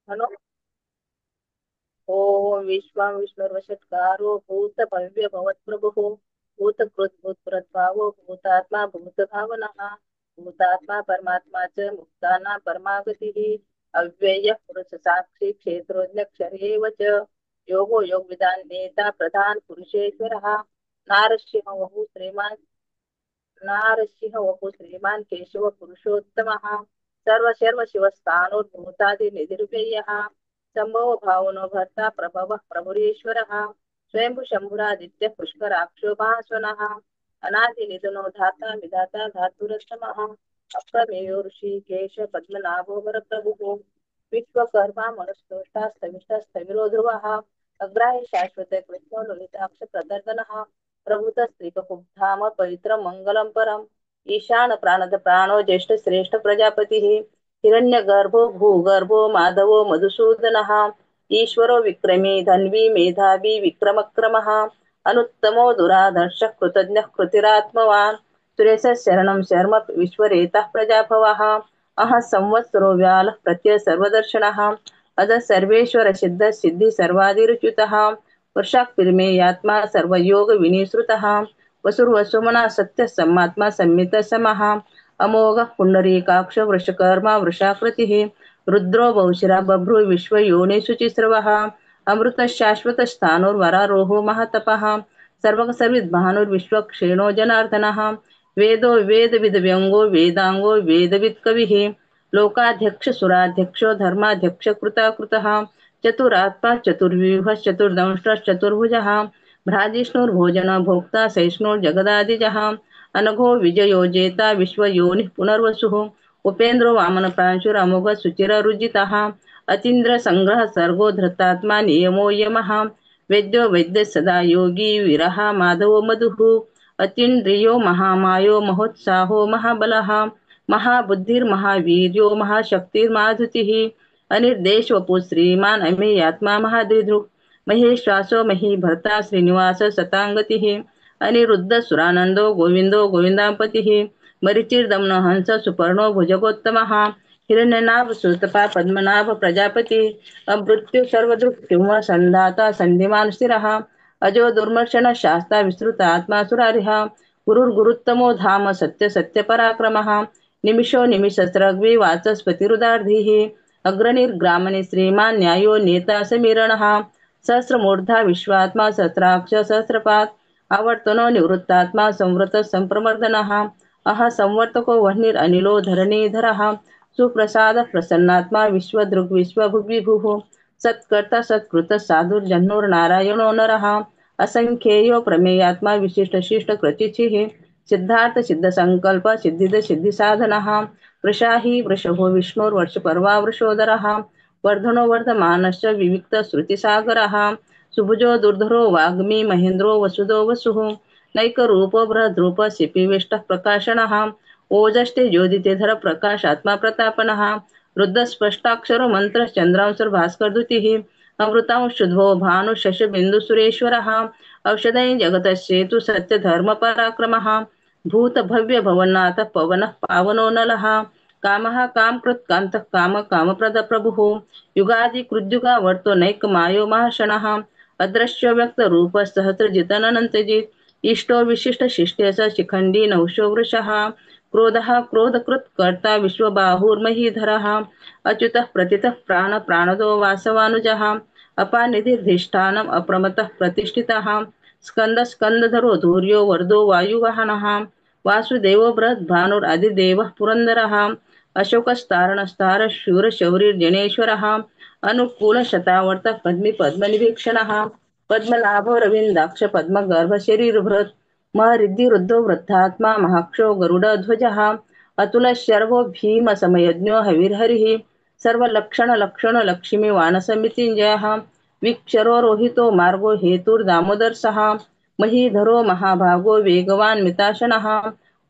Hello. ओम विश्वं विष्णुर्वषट्कारो भूत भव्य भवत्प्रभुः भूतकृत भूतप्रद्भावो भूतात्मा भूतभावनः भूतात्मा परमात्मा च मुक्तानां परमागतिः अव्ययः पुरुषसाक्षी क्षेत्रोज्ञक्षर एव च योगो योगविदान् नेता प्रधान पुरुषेश्वरः नारसिंह श्रीमान् नारसिंह वपु श्रीमान् केशव पुरुषोत्तमः सर्व शर्व शिवस्थानोद्भूतादि निर्व्ययः संभव भावनो भर्ता प्रभवः प्रभुरेश्वरः स्वयंभू शंभुरादित्य पुष्कराक्षो भास्वनः अनादिनिधनो धाता विधाता धातुरस्तमः अप्रमेयो ऋषिकेश पद्मनाभो वरप्रभुः विश्वकर्मा मनुस्तोष्टा स्थविष्टा स्थविरो ध्रुवः अग्राही शाश्वत कृष्णो ललिताक्ष प्रदर्दनः प्रभूत स्त्रीकुब्धाम पवित्र मंगलम परम ईशान प्राणद प्राणो ज्येष्ठ श्रेष्ठ प्रजापती हिरण्यगर्भो भूगर्भो माधवो मधुसूदनः ईश्वरो विक्रमी धन्वी मेधावी विक्रमक्रमः अनुत्तमो दुराधर्ष कृतज्ञ कृतिरात्मवान् सुरेश शरणं शर्म विश्वरेतः प्रजाभवः अह संवत्सरो व्याल प्रत्यय सर्वदर्शनः अज सर्वेश्वर सिद्ध सिद्धि सर्वादिरुच्युतः वर्षाक्तिर्मे यात्मा सर्वयोग विनिसृतः वसुर्वसुमना सत्य सम्मात्मा संमित समः अमोघ पुंडरीकाक्ष वृषकर्मा वृषाकृतिः रुद्रो बहुशिरा बभ्रु विश्वयोनिषुचिस्रवः अमृत शाश्वत स्थाणुर्वरारोहो महातपः सर्वसर्विद्भानुर्विश्वक्षेणो जनार्दनः वेदो वेदविदव्यङ्गो वेदाङ्गो वेदवित् कविः लोकाध्यक्ष सुराध्यक्षो धर्माध्यक्ष कृताकृतः चतुरात्मा चतुर्व्यूह चतुर्दंष्ट्रश्चतुर्भुजः भ्राजिष्णुर्भोजन भोक्ता सहिष्णुर्जगदादिजः अनघो विजयो जेता विश्वयोनिः पुनर्वसुः उपेन्द्रो वामन प्रांशुर अमोघ सुचिररुजितः अतीन्द्र संग्रह सर्गो धृतात्मा नियमो यमः वेद्यो वैद्य सदा योगी विरह माधवो मधुः अतीन्द्रियो महामायो महोत्साहो महाबलः महाबुद्धिर्महावीर्यो महाशक्तिर्माधुतिः अनिर्देश वपु श्रीमान अमेयात्मा महादृदृक् महेश्वासो महीभर्ता श्रीनिवास सतांगतिः अनिरुद्ध सुरानंदो गोविंदो गोविंदापतिः मरिचिर्दम्न हंस सुपर्णो भुजगोत्तमः हिरण्यनाभ सुतपा पद्मनाभ प्रजापती अमृत्यू सर्वदृक् संधाता संधिमान स्थिरः अजो दुर्मर्शन शास्ता विस्तृत आत्मा सुरारिः गुरुर्गुरुत्तमो धाम सत्य सत्य पराक्रमः निमिषो निमिषस्रग्वी वाचस्पतिरुदार्धिः अग्रणिर्ग्रामणि श्रीमान् न्यायो नेता समीरणः सहस्रमूर्धा विश्वात्मा सहस्राक्ष सहस्रपात् आवर्तनो निवृत्तात्मा संवृत संप्रमर्दनः अह संवर्तको वह्निरनिलो धरणीधरः सुप्रसाद प्रसन्नात्मा विश्वदृग् विश्वभुग्विभुः सत्कर्ता सत्कृत साधुर्जन्नुर्नारायणो नरः असंख्येयो प्रमेयात्मा विशिष्ट शिष्ट कृचिचिः सिद्धार्थ सिद्ध संकल्प सिद्धिद सिद्धि साधनः वृषाही वृषभो विष्णुर्वर्षपर्वा वृषोदरः वर्धनो वर्धमानश्च विविक्त श्रुतिसागरः सुभुजो दुर्धरो वाग्मी महेन्द्रो वसुदो वसुः नैकरूपो बृहद्रूप शिपिविष्टः प्रकाशनः ओजष्टे ज्योतिधर प्रकाशात्मा प्रतापनः रुद्रस्पष्टाक्षरो मंत्र चंद्रांशुर भास्कर दुतिः अमृतांशुद्भो भानु शशबिंदु सुरेश्वरः औषधै जगतस्येतु सत्य धर्म पराक्रमः भूत भव्य भवनाथ पवनः पावनो नलः कामः कामकृत् कान्तः काम कामप्रद प्रभुः युगादि कृद्युगा वर्तो नैक मायो महाशणः अदृश्य व्यक्त रूप सहस्र जितननंतजित इष्टो विशिष्ट शिष्टे स शिखंडी नौशो वृषः क्रोधः क्रोधकृत् कर्ता विश्वबाहुर्महीधरः अच्युतः प्रतितः प्राण प्राणदो वासवानुजः अपानिधिर्धिष्ठानम् अप्रमतः प्रतिष्ठितः स्कंद स्कंदधरो धूर्यो वर्धो वायुवाहनः वासुदेवो बृहद्भानुरादिदेवः पुरन्दरः अशोकस्तारणस्तार शूरशौरिर्जनेश्वरः अनुकूल शतावर्त पद्मी पद्मनिवीक्षणः पद्मनाभो रविन्दाक्ष पद्मगर्भ शरीरभृत् महरिद्धिरुद्धो वृद्धात्मा महाक्षो गरुडध्वजः अतुल शर्वो भीम समयज्ञो हविर्हरिः सर्वलक्षण लक्षण लक्ष्मी वानसमितिञ्जयः विक्षरो रोहितो मार्गो हेतुर्दामोदर्शः महीधरो महाभागो वेगवान् मिताशनः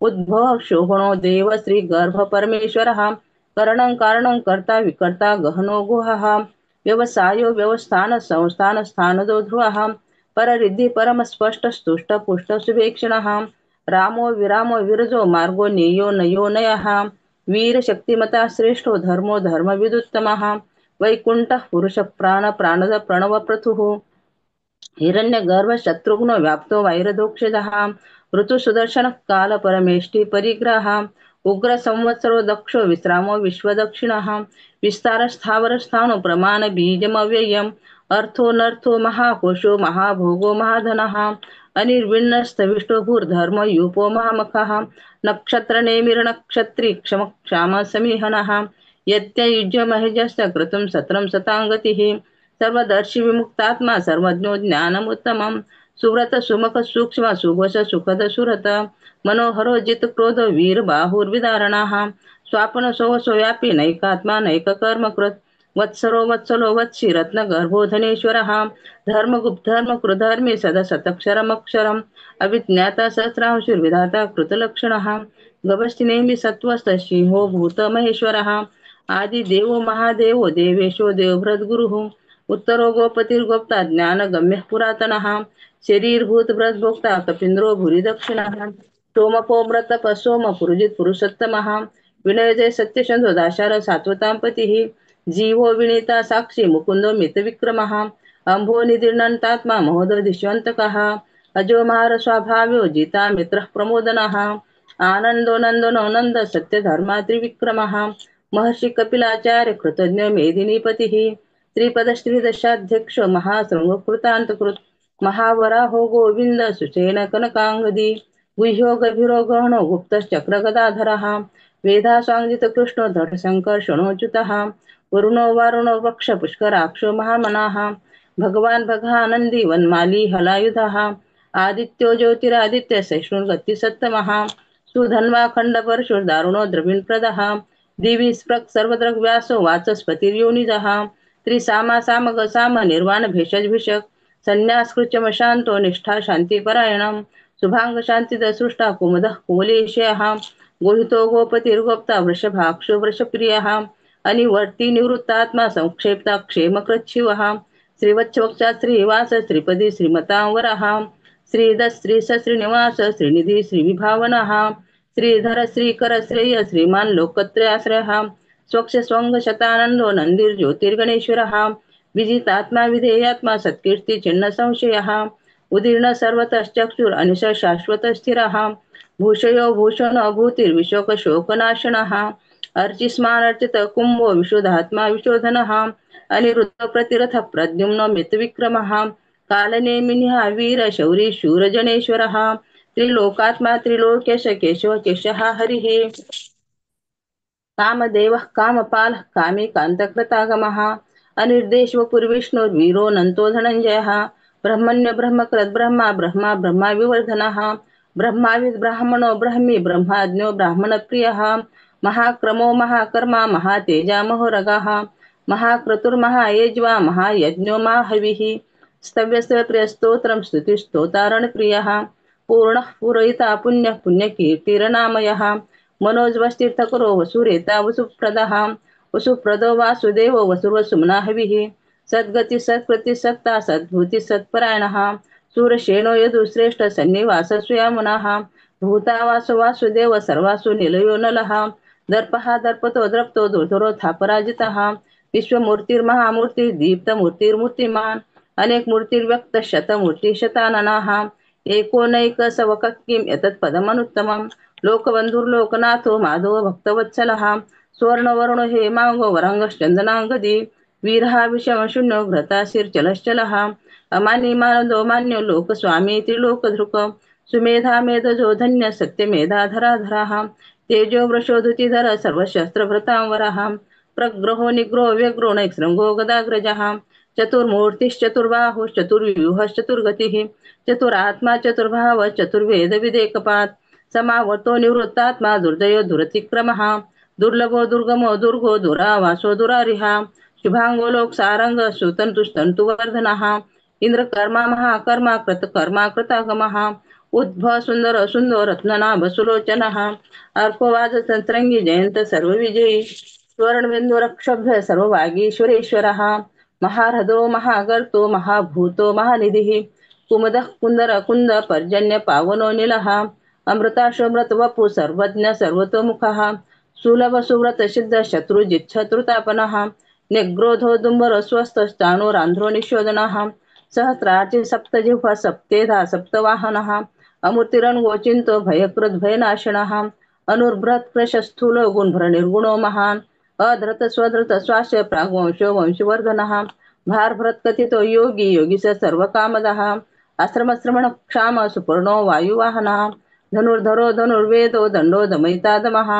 उद्भव शोभनो देव श्री गर्भ परमेश्वरः करणं कारणं कर्ता विकर्ता गहनो गुहः व्यवसायो व्यवस्थान संस्थान स्थानदो ध्रुवः पररिद्धि परम स्पष्ट स्तुष्ट पुष्ट शुभेक्षणः रामो विरामो विरजो मार्गो नेयो नयो नयः वीर शक्तिमता श्रेष्ठो धर्मो धर्म विदुत्तमः वैकुंठः पुरुष प्राण प्राणद प्रणव पृथुः हिरण्यगर्भ शत्रुघ्न व्याप्तो वैरदोक्षजः ऋतुसुदर्शनः काल परमेष्टि परिग्रहः उग्र संवत्सरो दक्षो विश्रामो विश्वदक्षिणः विस्तार स्थावर स्थानो प्रमाण बीजमव्ययम् अर्थो महाकोशो महाभोगो महाधनः अनिर्विण्णस्तविष्टो भूर्धर्म युपो महामखः नक्षत्रनेमिर्नक्षत्री क्षम समीहनः यत्ययुज्य महेजस्य कृतं सत्रं सताङ्गतिः सर्वदर्शी विमुक्तात्मा सर्वज्ञो ज्ञानमुत्तमं सुव्रत सुमुख सूक्ष्म सुघोष सुखद सुरत मनोहरो जित क्रोध वीर बाहुर्विदारणाः स्वापन सोवसो व्यापी नैकात्मा नैककर्मकृत् वत्सरो वत्सलो वत्सी रत्नगर्भो धनेश्वरः धर्मगुप्त धर्मकृधर्मी सदसतक्षरमक्षरम् अविज्ञाता सहस्रांशुर्विधाता कृतलक्षणः गभस्ति नेमि सत्त्वस्थ सिंहो भूत महेश्वरः आदिदेवो महादेवो देवेशो देवभृद्गुरुः उत्तरो गोपतिर्गोप्ता ज्ञानगम्यः पुरातनः शरीरभूत भोक्ता कपीन्द्रो भूरि दक्षिणः सोमपो मृतपसोम पुरुजित पुरुषोत्तमः विनयजय सत्यशंधो दाशार सात्वतां पतिः जीवो विनीता साक्षी मुकुंदो मितविक्रमः अंभो निदीर्णन्तात्मा महोदय दिश्यन्तकः अजो महार स्वाभाव्यो जिता मित्रः प्रमोदनः आनंदो नंदनो नंद सत्य धर्मा त्रिविक्रमः महर्षि कपिलाचार्य कृतज्ञ मेदिनीपतिः त्रिपद श्रीदशाध्यक्ष महाशृंगकृतान्तकृत महावराहो गोविंद सुचेन कनकांगदी गुह्यो गभीरो गहनो गुप्तश्चक्रगदाधरः वेदा सांगित कृष्णो धटसंकर्षणोच्युतः वरुणो वारुणो वक्ष पुष्कराक्षो महामनाः भगवान भगानंदी वनमाली हलायुधः आदित्यो ज्योतिरादित्य सहिष्णुर्गति सत्तमः सुधन्वा खंडपरशुर्दारुणो द्रविणप्रदः दिवी स्प्रक सर्वद्रग व्यासो वाचस्पतिर्योनिजः त्रिसामा सामग साम निर्वाण भेषज भिषक संन्यासकृत्यम शांतो निष्ठा शांतिपरायणम शुभांग शांतिद सृष्टा कुमुदः कुवलेशयः गोहितो गोपतिर्गोप्ता वृषभाक्षो वृषप्रियः अनिवर्ती निवृत्तात्मा संक्षेप्ता क्षेमकृच्छिवः श्रीवत्सवक्षा श्रीवास श्रीपदी श्रीमतांवरः श्रीधर श्रीस श्रीनिवास श्रीनिधी श्रीविभावनः श्रीधर श्रीकर श्रेय श्रीमान लोकत्रयाश्रयः स्वक्ष स्वंग शतानंदो नंदीर ज्योतिर्गणेश्वरः विजितात्मा विधेयात्मा सत्कीर्ती चिन्ह संशयः उदीर्ण सर्वतश्चक्षुर अनिश शाश्वत स्थिरः भूषयो भूषण भूतिर्विशोक शोकनाशनः अर्चिस्मानर्चित कुंभो विशुद्धात्मा विशोधनः अनिरुद्ध प्रतिरथ प्रद्युम्न मितविक्रमः कालनेमिनिः वीर शौरी शूरजनेश्वरः त्रिलोकात्मा त्रिलोकेश केशव केशः हरिः कामदेवः कामपालः कामी कान्तकृतागमः अनिर्देशो पुर्विष्णुर्वीरो नन्तो धनञ्जयः ब्रह्मण्य ब्रह्मकृत् ब्रह्मा ब्रह्मा ब्रह्मा विवर्धनः ब्रह्माविद् ब्राह्मणो ब्रह्मी ब्रह्माज्ञो ब्राह्मणप्रियः महाक्रमो महाकर्मा महातेजा महोरगः महाक्रतुर्महायज्वा महायज्ञो महाहविः स्तव्यस्य प्रियस्तोत्रं स्तुतिस्तोतारणप्रियः पूर्णः पूरयिता पुण्यः पुण्यकीर्तिरनामयः मनोजवस्तीर्थकरो वसुरेता वसुप्रदः वसुप्रदो वासुदेवो वसुर्वसुम्ना हविः सद्गति सत्कृति सत्ता सद्भूति सत्परायणः सूरशेनो यदुश्रेष्ठ सन्निवास स्वयामुनाः भूतावासो वासुदेव सर्वासु निलयो नलः दर्पः दर्पतो द्रप्तो दुर्धरो थापराजितः विश्वमूर्तिर्महामूर्ति दीप्तमूर्तिर्मूर्तिमान् अनेक मूर्तिर्व्यक्त शतमूर्ति शताननाः एकोनैक सवक किं एतत् पदमनुत्तमम् लोकबन्धुर्लोकनाथो माधवो भक्तवत्सलः स्वर्णवरुणो हेमांगो वरांगश्चन्दनांगदी वीरः विषमशून्यो घ्रताशिर्चलश्चलः अमानी मानदो मान्यो लोकस्वामी त्रिलोकधृक सुमेधा मेधजो धन्य सत्यमेधाधराधरः तेजो वृषोधुतिधर सर्वशस्त्रभृतांवरः प्रग्रहो निग्रहो व्यग्रो नैक्शृङ्गो गदाग्रजः चतुर्मूर्तिश्चतुर्बाहुश्चतुर्व्यूहश्चतुर्गतिः चतुरात्मा चतुर्भाव चतुर्वेदविदेकपात् समावर्तो निवृत्तात्मा दुर्जयो दुरतिक्रमः दुर्लभो दुर्गमो दुर्गो दुरावासो दुरारिः शुभांगो लोकसारंग सुतन्तुस्तन्तुवर्धनः इंद्रकर्मा महाकर्मा कृतकर्मा कृतागमः उद्भव सुंदर सुंदर रत्ननाभ सुलोचनः अर्कोवाज संतरंगी जयंत सर्वविजयी स्वर्णबिंदुरक्षभ्य सर्ववागीश्वरेश्वरः महारथो महागर्तो महाभूतो महानिधिः कुमुदः कुंदर कुंद पर्जन्य पावनो नीलः अमृताशोमृत वपु सर्वज्ञ सर्वतोमुखः सुलभ सुव्रत सिद्ध शत्रुजिच्छत्रुतापनः निग्रोधोदुंबर स्वस्थश्चाणुरान्ध्रो निशोधनः सहस्रार्ची सप्तजिह्वा सप्तेधा सप्तवाहनः अमूर्तिरन्वोचिन्तो भयकृद्भयनाशिनः अनुर्भृत् प्रशस्थूल गुणभर निर्गुणो महान् अधृत स्वधृत स्वास्य प्राग्वंशो वंशवर्धनः भारभृत कथितो योगी योगी स सर्वकामदः आश्रमश्रमण क्षाम सुपर्णो वायुवाहनः धनुर्धरो धनुर्वेदो दंडो दमयिता दमः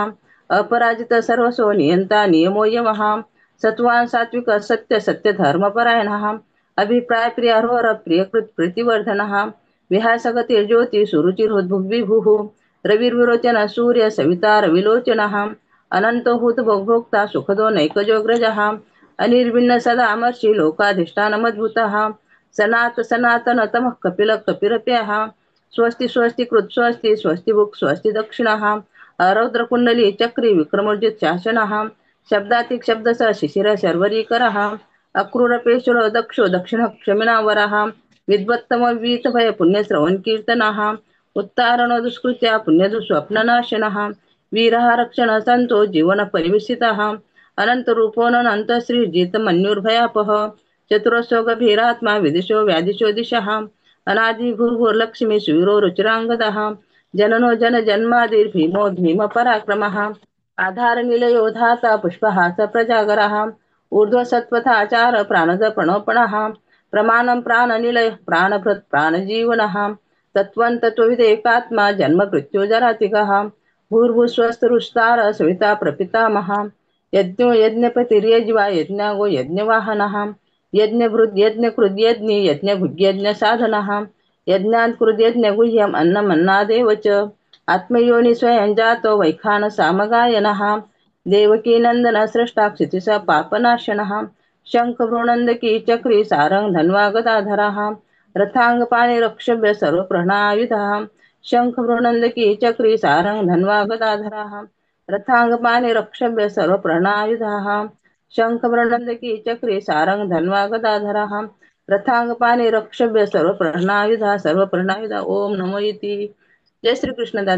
अपराजित सर्वसो नियंता नियमो यमः सत्वान सात्विक सत्य सत्य धर्मपरायणः अभिप्राय प्रियारोहर प्रियकृत प्रीतिवर्धनः विहासगती ज्योती सुरुचिर्भुग्विभुः रविर्विरोचन सूर्य सविता रविलोचनः अनंतहूत भोक्ता सुखदो नैकजोग्रजः अनिर्विण्ण सदा अमर्षि लोकाधिष्ठानमद्भुतः सनात सनातन तमः कपिल कपिरप्यः स्वस्ति स्वस्ति कृत स्वस्ति स्वस्ति भुक् स्वस्ति दक्षिणः रौद्रकुण्डली चक्री विक्रमोर्जित शासनः शब्दातिक शब्दस शिशिर शर्वरीकरः अक्रूरपेशुरो दक्षो दक्षिण क्षमिनावरः विद्वत्तम वीतभय पुण्यश्रवण कीर्तनः उत्तारणो दुष्कृत्या पुण्यदुस्वप्ननाशनः वीरः रक्षण संतो जीवन परिविशितः अनंत रूपोऽनंत श्रीजित मन्युर्भयापः चतुरस्व गभीरात्मा विदिशो व्यादिशो दिशः अनादि भूर्भुर्लक्ष्मी सुवीरो रुचिरांगदः जननो जन जन्मादिर्भीमो भीम पराक्रमः आधार निलयो धाता पुष्पहास प्रजागरः ऊर्ध्वसत्त्वथाचार प्राणद प्रणोपणः प्रमाणं प्राणनिलय प्राणभृत् प्राणजीवनः तत्त्वं तत्त्वविदेकात्मा जन्म मृत्युजरातिगः भूर्भुस्वस्तरुष्टार सविता प्रपितामह यज्ञो यज्ञपतिर्यज्वा यज्ञागो यज्ञवाहनः यज्ञभृद् यज्ञकृद् यज्ञी यज्ञभुग्यज्ञ साधनः यज्ञात् कृद्यज्ञ गुह्यम् अन्नमन्नादेव च आत्मयोनि स्वयं जातो वैखान सामगायनः देवकी नंदन सृष्टा क्षितिस पापनाशनः शंख भ्रूनंदकी चक्री सारंग धन्वा गदाधरः रथांग पाणी रक्षभ्य सर्व प्रणायुधः शंख भ्रूनंदकी चक्री सारंग धन्वा गदाधरः रथांग पाणी रक्षभ्य सर्व प्रणायुधः शंख भ्रूनंदकी चक्री सारंग धन्वा गदाधरः रथांग पाणी रक्षभ्य सर्व प्रणायुधः सर्व प्रणायुधः ओम नमो इति. जय श्री कृष्ण दादा.